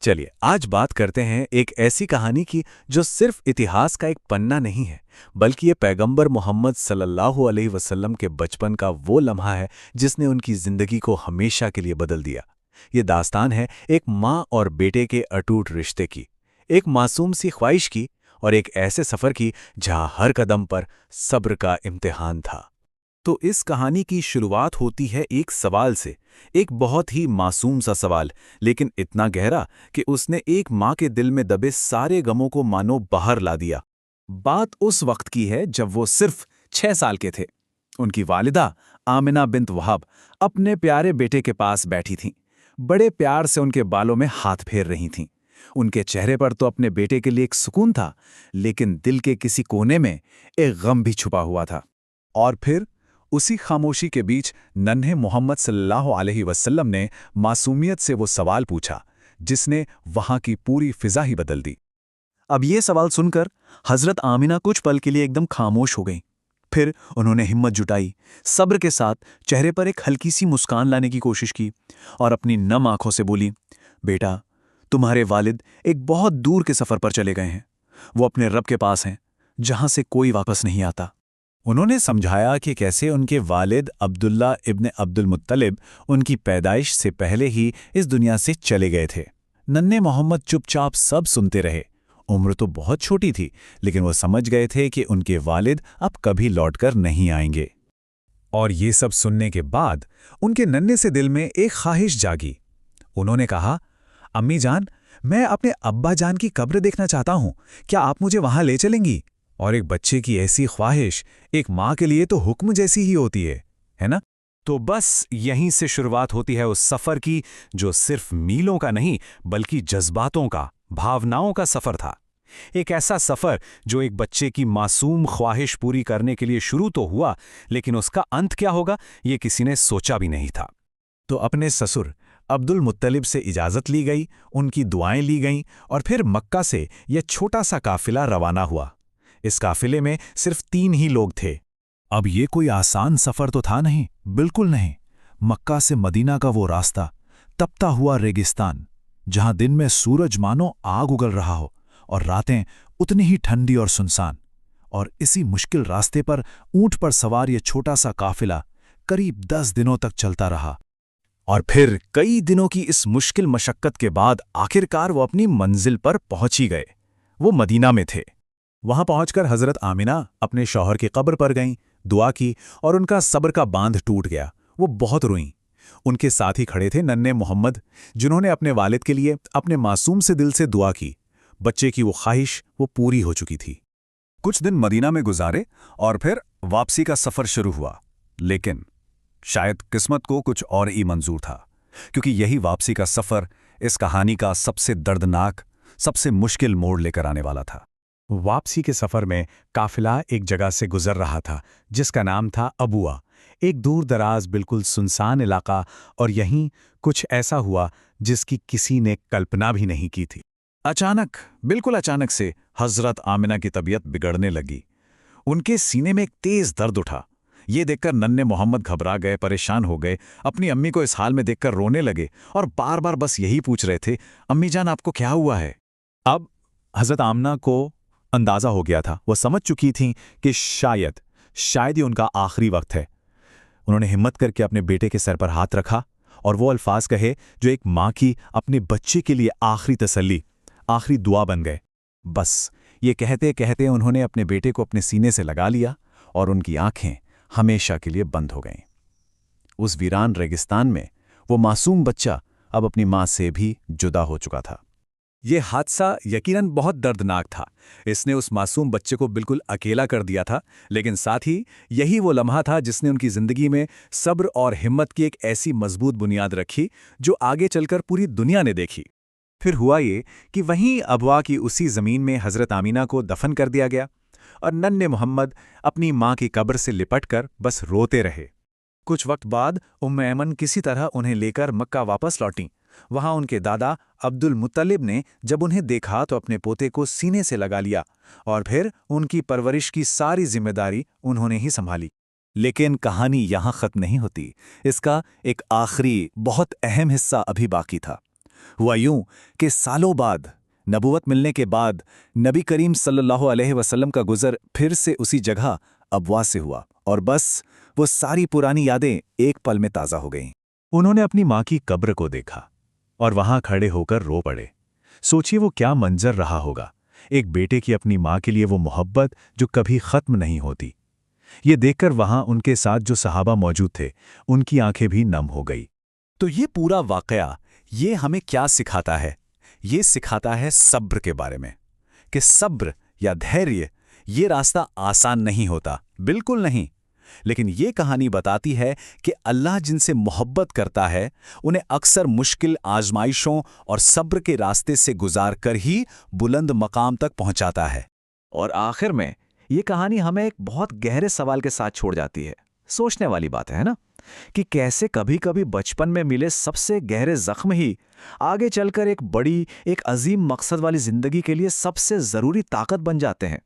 चलिए आज बात करते हैं एक ऐसी कहानी की जो सिर्फ इतिहास का एक पन्ना नहीं है, बल्कि ये पैगंबर मोहम्मद सल्लल्लाहु अलैहि वसल्लम के बचपन का वो लम्हा है जिसने उनकी जिंदगी को हमेशा के लिए बदल दिया। ये दास्तान है एक माँ और बेटे के अटूट रिश्ते की, एक मासूम सी ख्वाहिश की और एक ऐसे सफर की जहां हर कदम पर सब्र का इम्तिहान था। तो इस कहानी की शुरुआत होती है एक सवाल से, एक बहुत ही मासूम सा सवाल, लेकिन इतना गहरा कि उसने एक माँ के दिल में दबे सारे गमों को मानो बाहर ला दिया। बात उस वक्त की है जब वो सिर्फ 6 साल के थे। उनकी वालिदा आमिना बिन्त वहाब अपने प्यारे बेटे के पास बैठी थीं। बड़े प्यार से उनके बालों में हाथ फेर रही थीं। उनके चेहरे पर तो अपने बेटे के लिए एक सुकून था, लेकिन दिल के किसी कोने में एक गम भी छुपा हुआ था। और फिर उसी खामोशी के बीच नन्हे मोहम्मद सल्लल्लाहु अलैहि वसल्लम ने मासूमियत से वो सवाल पूछा जिसने वहां की पूरी फिजा ही बदल दी। अब ये सवाल सुनकर हजरत आमिना कुछ पल के लिए एकदम खामोश हो गईं। फिर उन्होंने हिम्मत जुटाई, सब्र के साथ चेहरे पर एक हल्की सी मुस्कान लाने की कोशिश की और अपनी नम आंखों से बोली, बेटा, तुम्हारे वालिद एक बहुत दूर के सफर पर चले गए हैं। वो अपने रब के पास हैं, जहां से कोई वापस नहीं आता। उन्होंने समझाया कि कैसे उनके वालिद अब्दुल्ला इब्न अब्दुल मुत्तलिब उनकी पैदाइश से पहले ही इस दुनिया से चले गए थे। नन्हे मोहम्मद चुपचाप सब सुनते रहे। उम्र तो बहुत छोटी थी, लेकिन वो समझ गए थे कि उनके वालिद अब कभी लौटकर नहीं आएंगे। और ये सब सुनने के बाद उनके नन्हे से दिल में एक ख्वाहिश जागी। उन्होंने कहा, अम्मी जान, मैं अपने अब्बा जान की कब्र देखना चाहता हूं, क्या आप मुझे वहां ले चलेंगी? और एक बच्चे की ऐसी ख्वाहिश एक माँ के लिए तो हुक्म जैसी ही होती है ना? तो बस यहीं से शुरुआत होती है उस सफर की, जो सिर्फ मीलों का नहीं बल्कि जज्बातों का, भावनाओं का सफर था। एक ऐसा सफर जो एक बच्चे की मासूम ख्वाहिश पूरी करने के लिए शुरू तो हुआ, लेकिन उसका अंत क्या होगा ये किसी ने सोचा भी नहीं था। तो अपने ससुर अब्दुल मुत्तलिब से इजाज़त ली गई, उनकी दुआएं ली गईं और फिर मक्का से यह छोटा सा काफिला रवाना हुआ। इस काफिले में सिर्फ 3 ही लोग थे। अब ये कोई आसान सफर तो था नहीं, बिल्कुल नहीं। मक्का से मदीना का वो रास्ता, तपता हुआ रेगिस्तान, जहां दिन में सूरज मानो आग उगल रहा हो और रातें उतनी ही ठंडी और सुनसान। और इसी मुश्किल रास्ते पर ऊंट पर सवार ये छोटा सा काफिला करीब 10 दिनों तक चलता रहा। और फिर कई दिनों की इस मुश्किल मशक्कत के बाद आखिरकार वो अपनी मंजिल पर पहुंच ही गए। वो मदीना में थे। वहां पहुंचकर हजरत आमिना अपने शौहर की कब्र पर गईं, दुआ की और उनका सब्र का बांध टूट गया। वो बहुत रोईं। उनके साथ ही खड़े थे नन्हे मोहम्मद, जिन्होंने अपने वालिद के लिए अपने मासूम से दिल से दुआ की। बच्चे की वो ख्वाहिश वो पूरी हो चुकी थी। कुछ दिन मदीना में गुजारे और फिर वापसी का सफर शुरू हुआ। लेकिन शायद किस्मत को कुछ और ही मंजूर था, क्योंकि यही वापसी का सफर इस कहानी का सबसे दर्दनाक, सबसे मुश्किल मोड़ लेकर आने वाला था। वापसी के सफर में काफिला एक जगह से गुजर रहा था जिसका नाम था अबुआ, एक दूर दराज बिल्कुल सुनसान इलाका। और यहीं कुछ ऐसा हुआ जिसकी किसी ने कल्पना भी नहीं की थी। अचानक, बिल्कुल अचानक से हजरत आमिना की तबीयत बिगड़ने लगी। उनके सीने में एक तेज दर्द उठा। ये देखकर नन्हे मोहम्मद घबरा गए, परेशान हो गए। अपनी अम्मी को इस हाल में देखकर रोने लगे और बार बार बस यही पूछ रहे थे, अम्मी जान आपको क्या हुआ है? अब हजरत आमिना को अंदाजा हो गया था। वो समझ चुकी थीं कि शायद ही उनका आखिरी वक्त है। उन्होंने हिम्मत करके अपने बेटे के सर पर हाथ रखा और वो अल्फाज कहे जो एक माँ की अपने बच्चे के लिए आखिरी तसल्ली, आखिरी दुआ बन गए। बस ये कहते कहते उन्होंने अपने बेटे को अपने सीने से लगा लिया और उनकी आंखें हमेशा के लिए बंद हो गईं। उस वीरान रेगिस्तान में वो मासूम बच्चा अब अपनी माँ से भी जुदा हो चुका था। ये हादसा यकीनन बहुत दर्दनाक था। इसने उस मासूम बच्चे को बिल्कुल अकेला कर दिया था, लेकिन साथ ही यही वो लम्हा था जिसने उनकी जिंदगी में सब्र और हिम्मत की एक ऐसी मजबूत बुनियाद रखी जो आगे चलकर पूरी दुनिया ने देखी। फिर हुआ ये कि वहीं अबवा की उसी जमीन में हजरत आमिना को दफन कर दिया गया और नन्हे मोहम्मद अपनी माँ की कब्र से लिपटकर बस रोते रहे। कुछ वक्त बाद उम्मे ऐमन किसी तरह उन्हें लेकर मक्का वापस लौटीं। वहां उनके दादा अब्दुल मुत्तलिब ने जब उन्हें देखा तो अपने पोते को सीने से लगा लिया और फिर उनकी परवरिश की सारी जिम्मेदारी उन्होंने ही संभाली। लेकिन कहानी यहां खत्म नहीं होती। इसका एक आखिरी बहुत अहम हिस्सा अभी बाकी था। हुआ यूं कि सालों बाद, नबूवत मिलने के बाद, नबी करीम सल्लल्लाहु अलैहि वसल्लम का गुज़र फिर से उसी जगह अबवा से हुआ और बस वो सारी पुरानी यादें एक पल में ताज़ा हो गईं। उन्होंने अपनी माँ की कब्र को देखा और वहां खड़े होकर रो पड़े। सोचिए वो क्या मंजर रहा होगा, एक बेटे की अपनी माँ के लिए वो मोहब्बत जो कभी खत्म नहीं होती। ये देखकर वहां उनके साथ जो सहाबा मौजूद थे, उनकी आंखें भी नम हो गई। तो ये पूरा वाकया ये हमें क्या सिखाता है? ये सिखाता है सब्र के बारे में, कि सब्र या धैर्य ये रास्ता आसान नहीं होता, बिल्कुल नहीं। लेकिन ये कहानी बताती है कि अल्लाह जिनसे मोहब्बत करता है उन्हें अक्सर मुश्किल आजमाइशों और सब्र के रास्ते से गुजार कर ही बुलंद मकाम तक पहुंचाता है। और आखिर में ये कहानी हमें एक बहुत गहरे सवाल के साथ छोड़ जाती है। सोचने वाली बात है ना, कि कैसे कभी-कभी बचपन में मिले सबसे गहरे जख्म ही आगे चलकर एक अजीम मकसद वाली जिंदगी के लिए सबसे जरूरी ताकत बन जाते हैं।